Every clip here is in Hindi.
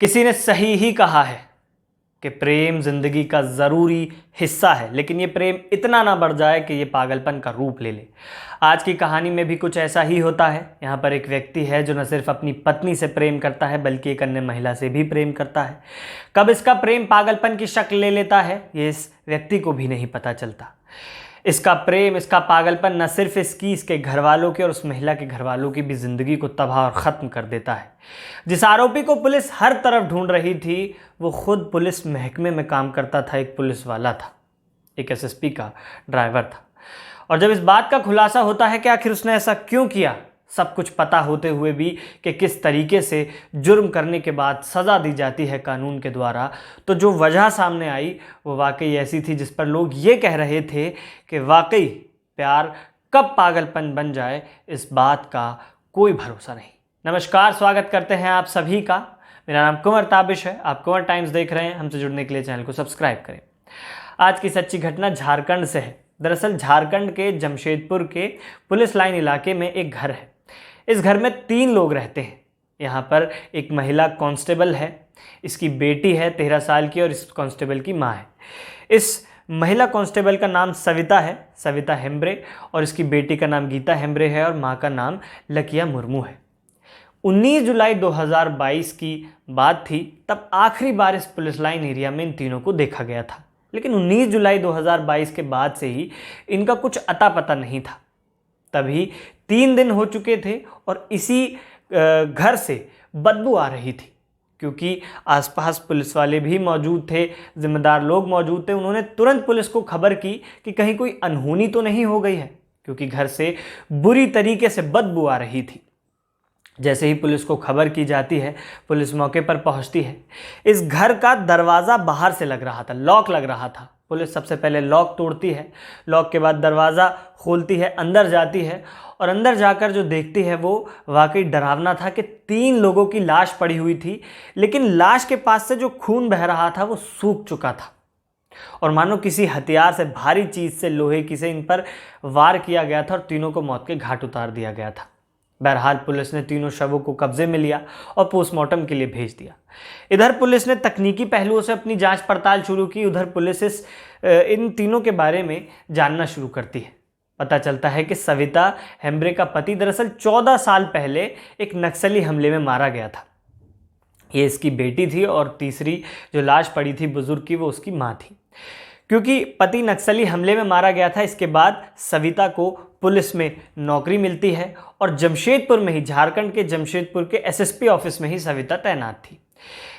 किसी ने सही ही कहा है कि प्रेम जिंदगी का ज़रूरी हिस्सा है, लेकिन ये प्रेम इतना ना बढ़ जाए कि ये पागलपन का रूप ले ले। आज की कहानी में भी कुछ ऐसा ही होता है। यहाँ पर एक व्यक्ति है जो न सिर्फ अपनी पत्नी से प्रेम करता है बल्कि एक अन्य महिला से भी प्रेम करता है। कब इसका प्रेम पागलपन की शक्ल ले लेता है ये इस व्यक्ति को भी नहीं पता चलता। इसका प्रेम, इसका पागलपन न सिर्फ इसके घर वालों के और उस महिला के घर वालों की भी ज़िंदगी को तबाह और ख़त्म कर देता है। जिस आरोपी को पुलिस हर तरफ ढूंढ रही थी वो खुद पुलिस महकमे में काम करता था, एक पुलिस वाला था, एक एसएसपी का ड्राइवर था। और जब इस बात का खुलासा होता है कि आखिर उसने ऐसा क्यों किया, सब कुछ पता होते हुए भी कि किस तरीके से जुर्म करने के बाद सज़ा दी जाती है कानून के द्वारा, तो जो वजह सामने आई वो वाकई ऐसी थी जिस पर लोग ये कह रहे थे कि वाकई प्यार कब पागलपन बन जाए इस बात का कोई भरोसा नहीं। नमस्कार, स्वागत करते हैं आप सभी का। मेरा नाम कुंवर ताबिश है, आप कुंवर टाइम्स देख रहे हैं। हमसे जुड़ने के लिए चैनल को सब्सक्राइब करें। आज की सच्ची घटना झारखंड से है। दरअसल झारखंड के जमशेदपुर के पुलिस लाइन इलाके में एक घर है। इस घर में 3 लोग रहते हैं। यहाँ पर एक महिला कांस्टेबल है, इसकी बेटी है 13 साल की और इस कांस्टेबल की माँ है। इस महिला कांस्टेबल का नाम सविता है, सविता हेम्ब्रे, और इसकी बेटी का नाम गीता हेम्ब्रे है और माँ का नाम लकिया मुर्मू है। 19 जुलाई 2022 की बात थी, तब आखिरी बार इस पुलिस लाइन एरिया में इन तीनों को देखा गया था। लेकिन 19 जुलाई 2022 के बाद से ही इनका कुछ अता पता नहीं था। तभी 3 दिन हो चुके थे और इसी घर से बदबू आ रही थी, क्योंकि आसपास पुलिस वाले भी मौजूद थे, जिम्मेदार लोग मौजूद थे। उन्होंने तुरंत पुलिस को खबर की कि कहीं कोई अनहोनी तो नहीं हो गई है, क्योंकि घर से बुरी तरीके से बदबू आ रही थी। जैसे ही पुलिस को खबर की जाती है, पुलिस मौके पर पहुंचती है। इस घर का दरवाज़ा बाहर से लग रहा था, लॉक लग रहा था। पुलिस सबसे पहले लॉक तोड़ती है, लॉक के बाद दरवाज़ा खोलती है, अंदर जाती है और अंदर जाकर जो देखती है वो वाकई डरावना था कि 3 लोगों की लाश पड़ी हुई थी, लेकिन लाश के पास से जो खून बह रहा था वो सूख चुका था और मानो किसी हथियार से, भारी चीज़ से, लोहे की से इन पर वार किया गया था और तीनों को मौत के घाट उतार दिया गया था। बहरहाल पुलिस ने तीनों शवों को कब्जे में लिया और पोस्टमार्टम के लिए भेज दिया। इधर पुलिस ने तकनीकी पहलुओं से अपनी जांच पड़ताल शुरू की, उधर पुलिस इन तीनों के बारे में जानना शुरू करती है। पता चलता है कि सविता हेम्ब्रे का पति दरअसल 14 साल पहले एक नक्सली हमले में मारा गया था। ये इसकी बेटी थी और तीसरी जो लाश पड़ी थी बुजुर्ग की, वो उसकी माँ थी। क्योंकि पति नक्सली हमले में मारा गया था, इसके बाद सविता को पुलिस में नौकरी मिलती है और जमशेदपुर में ही, झारखंड के जमशेदपुर के एसएसपी ऑफिस में ही सविता तैनात थी।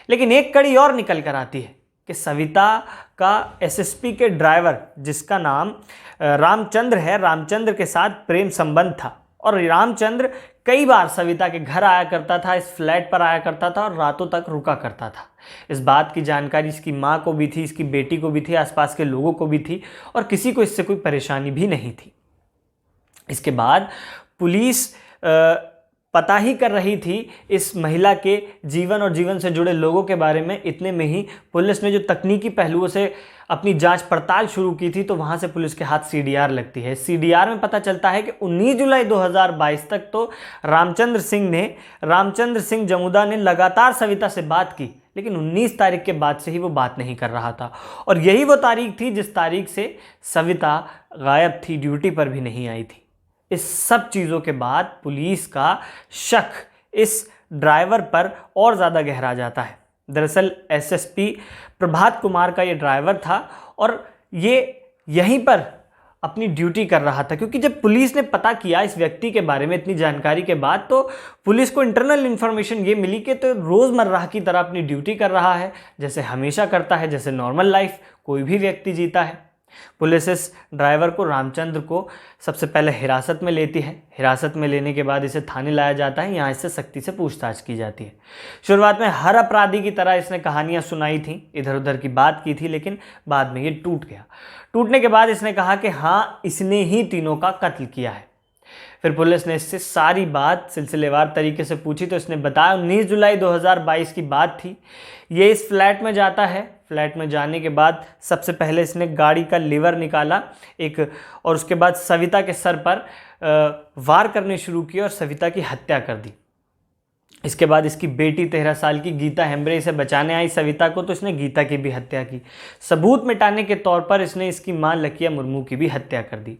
लेकिन एक कड़ी और निकल कर आती है कि सविता का एसएसपी के ड्राइवर, जिसका नाम रामचंद्र है, रामचंद्र के साथ प्रेम संबंध था और रामचंद्र कई बार सविता के घर आया करता था, इस फ्लैट पर आया करता था और रातों तक रुका करता था। इस बात की जानकारी इसकी माँ को भी थी, इसकी बेटी को भी थी, आसपास के लोगों को भी थी और किसी को इससे कोई परेशानी भी नहीं थी। इसके बाद पुलिस पता ही कर रही थी इस महिला के जीवन और जीवन से जुड़े लोगों के बारे में। इतने में ही पुलिस ने जो तकनीकी पहलुओं से अपनी जांच पड़ताल शुरू की थी, तो वहां से पुलिस के हाथ सीडीआर लगती है। सीडीआर में पता चलता है कि 19 जुलाई 2022 तक तो रामचंद्र सिंह जमुदा ने लगातार सविता से बात की, लेकिन 19 तारीख के बाद से ही वो बात नहीं कर रहा था और यही वो तारीख थी जिस तारीख से सविता गायब थी, ड्यूटी पर भी नहीं आई थी। इस सब चीज़ों के बाद पुलिस का शक इस ड्राइवर पर और ज़्यादा गहरा जाता है। दरअसल एसएसपी प्रभात कुमार का ये ड्राइवर था और ये यहीं पर अपनी ड्यूटी कर रहा था, क्योंकि जब पुलिस ने पता किया इस व्यक्ति के बारे में इतनी जानकारी के बाद, तो पुलिस को इंटरनल इन्फॉर्मेशन ये मिली कि तो रोज़मर्रा की तरह अपनी ड्यूटी कर रहा है, जैसे हमेशा करता है, जैसे नॉर्मल लाइफ कोई भी व्यक्ति जीता है। पुलिस इस ड्राइवर को, रामचंद्र को, सबसे पहले हिरासत में लेती है। हिरासत में लेने के बाद इसे थाने लाया जाता है। यहाँ इससे सख्ती से पूछताछ की जाती है। शुरुआत में हर अपराधी की तरह इसने कहानियाँ सुनाई थी, इधर उधर की बात की थी, लेकिन बाद में ये टूट गया। टूटने के बाद इसने कहा कि हाँ, इसने ही तीनों का कत्ल किया है। फिर पुलिस ने इससे सारी बात सिलसिलेवार तरीके से पूछी तो इसने बताया 19 जुलाई 2022 की बात थी। ये इस फ्लैट में जाता है। फ्लैट में जाने के बाद सबसे पहले इसने गाड़ी का लीवर निकाला और उसके बाद सविता के सर पर वार करने शुरू किए और सविता की हत्या कर दी। इसके बाद इसकी बेटी 13 साल की गीता हेम्ब्रे इसे बचाने आई सविता को, तो इसने गीता की भी हत्या की। सबूत मिटाने के तौर पर इसने इसकी मां लकिया मुर्मू की भी हत्या कर दी।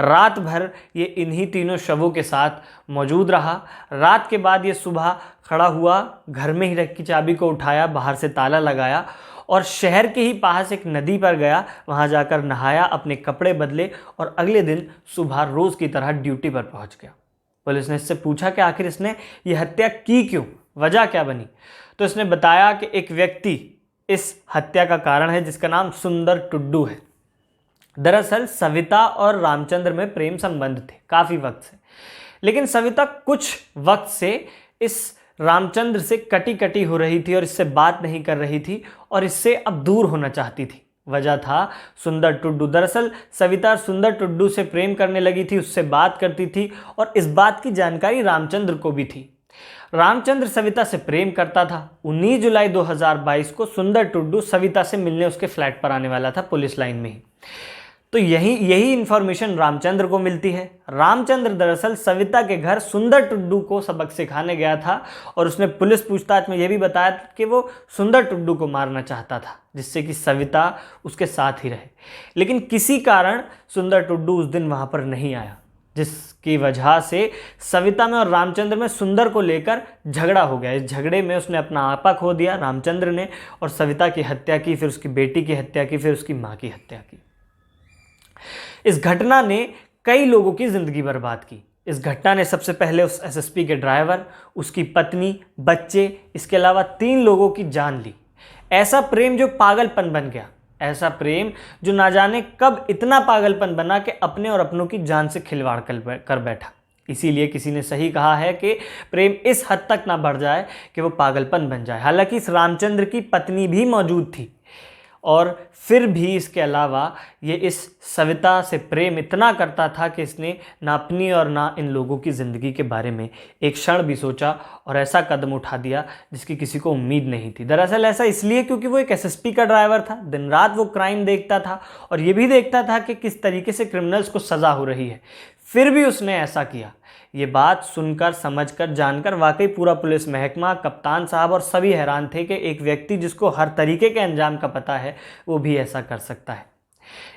रात भर ये इन्हीं तीनों शवों के साथ मौजूद रहा। रात के बाद ये सुबह खड़ा हुआ, घर में ही रखी चाबी को उठाया, बाहर से ताला लगाया और शहर के ही पास एक नदी पर गया। वहाँ जाकर नहाया, अपने कपड़े बदले और अगले दिन सुबह रोज़ की तरह ड्यूटी पर पहुँच गया। पुलिस ने इससे पूछा कि आखिर इसने ये हत्या की क्यों, वजह क्या बनी, तो इसने बताया कि एक व्यक्ति इस हत्या का कारण है जिसका नाम सुंदर टुड्डू है। दरअसल सविता और रामचंद्र में प्रेम संबंध थे काफ़ी वक्त से, लेकिन सविता कुछ वक्त से इस रामचंद्र से कटी कटी हो रही थी और इससे बात नहीं कर रही थी और इससे अब दूर होना चाहती थी। वजह था सुंदर टुड्डू। दरअसल सविता सुंदर टुड्डू से प्रेम करने लगी थी, उससे बात करती थी और इस बात की जानकारी रामचंद्र को भी थी। रामचंद्र सविता से प्रेम करता था। 19 जुलाई 2022 को सुंदर टुड्डू सविता से मिलने उसके फ्लैट पर आने वाला था, पुलिस लाइन में ही। तो यही इन्फॉर्मेशन रामचंद्र को मिलती है। रामचंद्र दरअसल सविता के घर सुंदर टुड्डू को सबक सिखाने गया था और उसने पुलिस पूछताछ में यह भी बताया कि वो सुंदर टुड्डू को मारना चाहता था जिससे कि सविता उसके साथ ही रहे। लेकिन किसी कारण सुंदर टुड्डू उस दिन वहाँ पर नहीं आया, जिसकी वजह से सविता में और रामचंद्र में सुंदर को लेकर झगड़ा हो गया। इस झगड़े में उसने अपना आपा खो दिया रामचंद्र ने और सविता की हत्या की, फिर उसकी बेटी की हत्या की, फिर उसकी माँ की हत्या की। इस घटना ने कई लोगों की जिंदगी बर्बाद की। इस घटना ने सबसे पहले उस एसएसपी के ड्राइवर, उसकी पत्नी, बच्चे, इसके अलावा 3 लोगों की जान ली। ऐसा प्रेम जो पागलपन बन गया, ऐसा प्रेम जो ना जाने कब इतना पागलपन बना कि अपने और अपनों की जान से खिलवाड़ कर बैठा। इसीलिए किसी ने सही कहा है कि प्रेम इस हद तक ना बढ़ जाए कि वो पागलपन बन जाए। हालांकि इस रामचंद्र की पत्नी भी मौजूद थी और फिर भी इसके अलावा ये इस सविता से प्रेम इतना करता था कि इसने ना अपनी और ना इन लोगों की ज़िंदगी के बारे में एक क्षण भी सोचा और ऐसा कदम उठा दिया जिसकी किसी को उम्मीद नहीं थी। दरअसल ऐसा इसलिए क्योंकि वो एक एसएसपी का ड्राइवर था। दिन रात वो क्राइम देखता था और ये भी देखता था कि किस तरीके से क्रिमिनल्स को सज़ा हो रही है, फिर भी उसने ऐसा किया। ये बात सुनकर, समझकर, जानकर वाकई पूरा पुलिस महकमा, कप्तान साहब और सभी हैरान थे कि एक व्यक्ति जिसको हर तरीके के अंजाम का पता है वो भी ऐसा कर सकता है।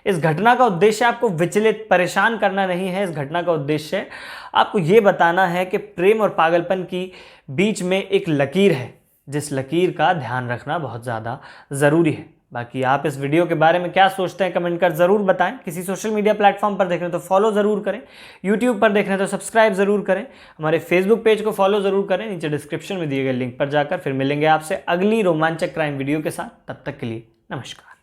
इस घटना का उद्देश्य आपको विचलित, परेशान करना नहीं है। इस घटना का उद्देश्य आपको ये बताना है कि प्रेम और पागलपन की बीच में एक लकीर है, जिस लकीर का ध्यान रखना बहुत ज़्यादा ज़रूरी है। बाकी आप इस वीडियो के बारे में क्या सोचते हैं कमेंट कर ज़रूर बताएं। किसी सोशल मीडिया प्लेटफॉर्म पर देख रहे हैं तो फॉलो ज़रूर करें, यूट्यूब पर देख रहे हैं तो सब्सक्राइब ज़रूर करें, हमारे फेसबुक पेज को फॉलो ज़रूर करें। नीचे डिस्क्रिप्शन में दिए गए लिंक पर जाकर फिर मिलेंगे आपसे अगली रोमांचक क्राइम वीडियो के साथ। तब तक के लिए नमस्कार।